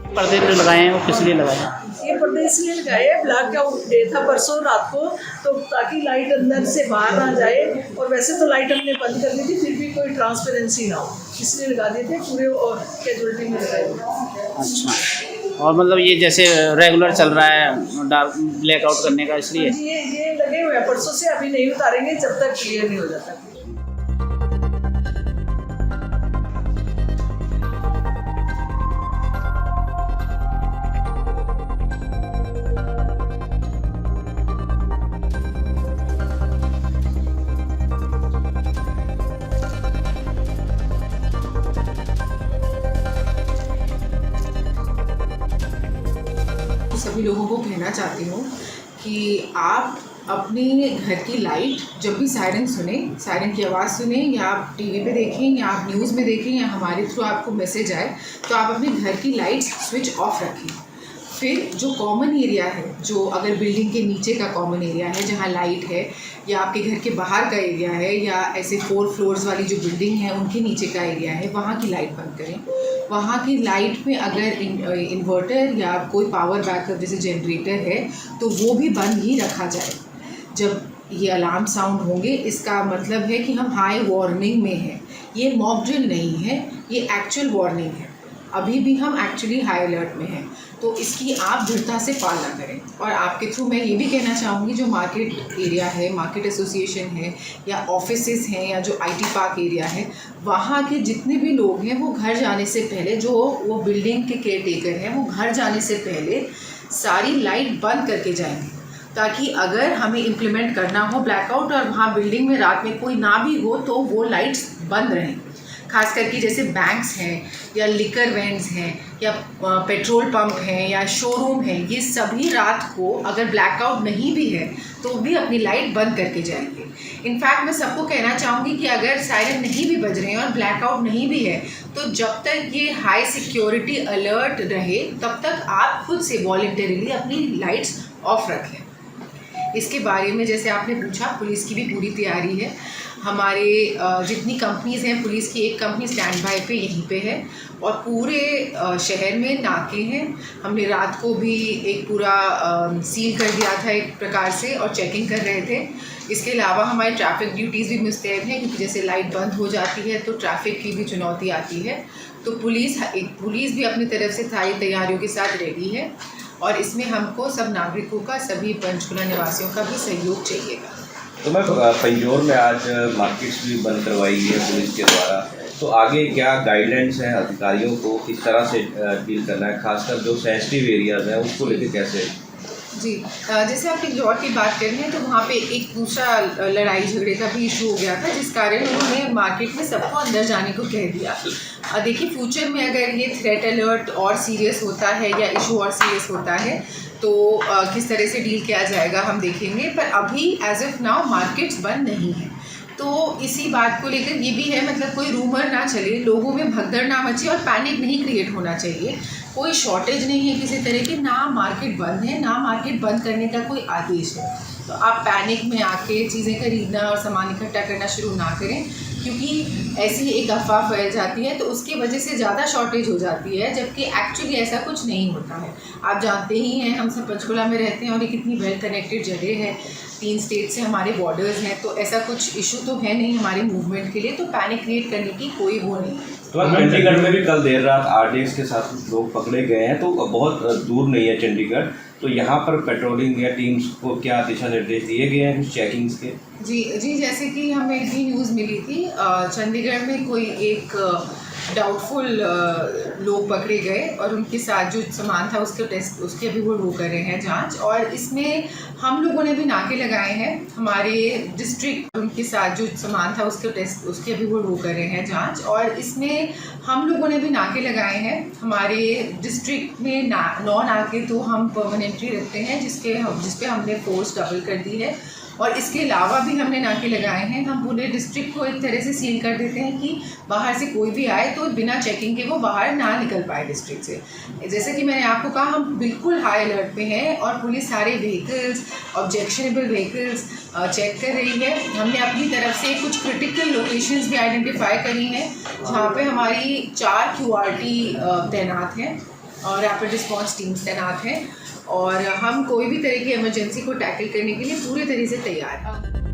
पर्दे जो लगाए हैं वो किस लिए लगाए हैं? ये पर्दे इसलिए लगाए हैं, ब्लैक आउट डे था परसों रात को, तो ताकि लाइट अंदर से बाहर ना जाए, और वैसे तो लाइट हमने बंद कर दी थी, फिर भी कोई ट्रांसपेरेंसी ना हो, इसलिए लगा दिए थे पूरे, और कैजुअलिटी में लगाए थे। अच्छा, और मतलब ये जैसे रेगुलर चल रहा है डार्क ब्लैकआउट करने का, इसलिए? ये लगे हुए हैं परसों से, अभी नहीं उतारेंगे जब तक क्लियर नहीं हो जाता। सभी लोगों को कहना चाहती हूँ कि आप अपने घर की लाइट जब भी सायरन सुने, सायरन की आवाज़ सुने, या आप टीवी पे देखें या आप न्यूज़ में देखें या हमारे थ्रू आपको मैसेज आए, तो आप अपने घर की लाइट स्विच ऑफ रखें। फिर जो कॉमन एरिया है, जो अगर बिल्डिंग के नीचे का कॉमन एरिया है जहाँ लाइट है, या आपके घर के बाहर का एरिया है, या ऐसे 4 फ्लोर्स वाली जो बिल्डिंग है उनके नीचे का एरिया है, वहाँ की लाइट बंद करें। वहाँ की लाइट में अगर इन्वर्टर या कोई पावर बैकअप जैसे जनरेटर है तो वो भी बंद ही रखा जाए। जब ये अलार्म साउंड होंगे, इसका मतलब है कि हम हाई वार्निंग में हैं। ये मॉक ड्रिल नहीं है, ये एक्चुअल वार्निंग है। अभी भी हम एक्चुअली हाई अलर्ट में हैं, तो इसकी आप दृढ़ता से पालना करें। और आपके थ्रू मैं ये भी कहना चाहूँगी, जो मार्केट एरिया है, मार्केट एसोसिएशन है, या ऑफिसेस हैं, या जो आईटी पार्क एरिया है, वहाँ के जितने भी लोग हैं वो घर जाने से पहले, जो वो बिल्डिंग के केयर टेकर हैं, वो घर जाने से पहले सारी लाइट बंद करके जाएंगे, ताकि अगर हमें इम्प्लीमेंट करना हो ब्लैकआउट और वहाँ बिल्डिंग में रात में कोई ना भी हो तो वो लाइट्स बंद रहें। खास करके जैसे बैंक्स हैं, या लिकर वैन्स हैं, या पेट्रोल पंप हैं, या शोरूम हैं, ये सभी रात को अगर ब्लैकआउट नहीं भी है तो भी अपनी लाइट बंद करके जाएंगे। इनफैक्ट मैं सबको कहना चाहूँगी कि अगर सायरन नहीं भी बज रहे हैं और ब्लैकआउट नहीं भी है, तो जब तक ये हाई सिक्योरिटी अलर्ट रहे तब तक आप खुद से वॉलंटरीली अपनी लाइट्स ऑफ रखें। इसके बारे में जैसे आपने पूछा, पुलिस की भी पूरी तैयारी है। हमारे जितनी कंपनीज़ हैं, पुलिस की एक कंपनी स्टैंड बाय पे यहीं पे है, और पूरे शहर में नाके हैं। हमने रात को भी एक पूरा सील कर दिया था एक प्रकार से, और चेकिंग कर रहे थे। इसके अलावा हमारी ट्रैफिक ड्यूटीज़ भी मुस्तैद हैं, क्योंकि जैसे लाइट बंद हो जाती है तो ट्रैफिक की भी चुनौती आती है। तो पुलिस भी अपनी तरफ से सारी तैयारियों के साथ रेडी है, और इसमें हमको सब नागरिकों का, सभी पंचकुला निवासियों का भी सहयोग चाहिएगा। तो मैं पंजोर में आज मार्केट्स भी बंद करवाई है पुलिस के द्वारा, तो आगे क्या गाइडलाइंस हैं अधिकारियों को, किस तरह से डील करना है, खासकर जो सेंसिटिव एरियाज़ हैं उसको लेकर कैसे? जी, जैसे आप इंदौर की बात कर रहे हैं, तो वहाँ पे एक दूसरा लड़ाई झगड़े का भी इशू हो गया था, जिस कारण उन्होंने मार्केट में सबको अंदर जाने को कह दिया। देखिए, फ्यूचर में अगर ये थ्रेट अलर्ट और सीरियस होता है या इशू और सीरियस होता है तो किस तरह से डील किया जाएगा हम देखेंगे। पर अभी एज ऑफ नाउ मार्केट्स बंद नहीं हैं, तो इसी बात को लेकर ये भी है, मतलब कोई रूमर ना चले, लोगों में भगदड़ ना मचे और पैनिक नहीं क्रिएट होना चाहिए। कोई शॉर्टेज नहीं है किसी तरह की, ना मार्केट बंद है, ना मार्केट बंद करने का कोई आदेश है। तो आप पैनिक में आके चीज़ें खरीदना और सामान इकट्ठा करना शुरू ना करें, क्योंकि ऐसी ही एक अफवाह फैल जाती है तो उसकी वजह से ज़्यादा शॉर्टेज हो जाती है, जबकि एक्चुअली ऐसा कुछ नहीं होता है। आप जानते ही हैं, हम सब पंचकुला में रहते हैं और ये कितनी वेल कनेक्टेड जगह है, 3 स्टेट से हमारे बॉर्डर्स हैं, तो ऐसा कुछ इशू तो है नहीं हमारे मूवमेंट के लिए, तो पैनिक क्रिएट करने की कोई वो नहीं है। तो चंडीगढ़ में भी कल देर रात RDX के साथ लोग पकड़े गए हैं, तो बहुत दूर नहीं है चंडीगढ़, तो यहाँ पर पेट्रोलिंग या टीम्स को क्या दिशा निर्देश दिए गए हैं कुछ चेकिंग्स के? जी, जैसे कि हमें भी न्यूज़ मिली थी, चंडीगढ़ में कोई एक डाउटफुल लोग पकड़े गए और उनके साथ जो सामान था उसके अभी वो कर रहे हैं जांच। और इसमें हम लोगों ने भी नाके लगाए हैं हमारे डिस्ट्रिक्ट, उनके साथ जो सामान था उसके अभी वो कर रहे हैं जांच। और इसमें हम लोगों ने भी नाके लगाए हैं हमारे डिस्ट्रिक्ट में 9 नाके तो हम परमानेंटली रखते हैं, जिस पे हमने फोर्स डबल कर दी है। और इसके अलावा भी हमने नाके लगाए हैं। हम पूरे डिस्ट्रिक्ट को एक तरह से सील कर देते हैं कि बाहर से कोई भी आए तो बिना चेकिंग के वो बाहर ना निकल पाए डिस्ट्रिक्ट से। जैसे कि मैंने आपको कहा, हम बिल्कुल हाई अलर्ट पे हैं और पुलिस सारे व्हीकल्स, ऑब्जेक्शनेबल व्हीकल्स चेक कर रही है। हमने अपनी तरफ से कुछ क्रिटिकल लोकेशंस भी आइडेंटिफाई करी हैं, जहाँ पे हमारी 4 QRT तैनात हैं। और रैपिड रिस्पांस टीम्स तैनात हैं और हम कोई भी तरह की इमरजेंसी को टैकल करने के लिए पूरे तरह से तैयार हैं।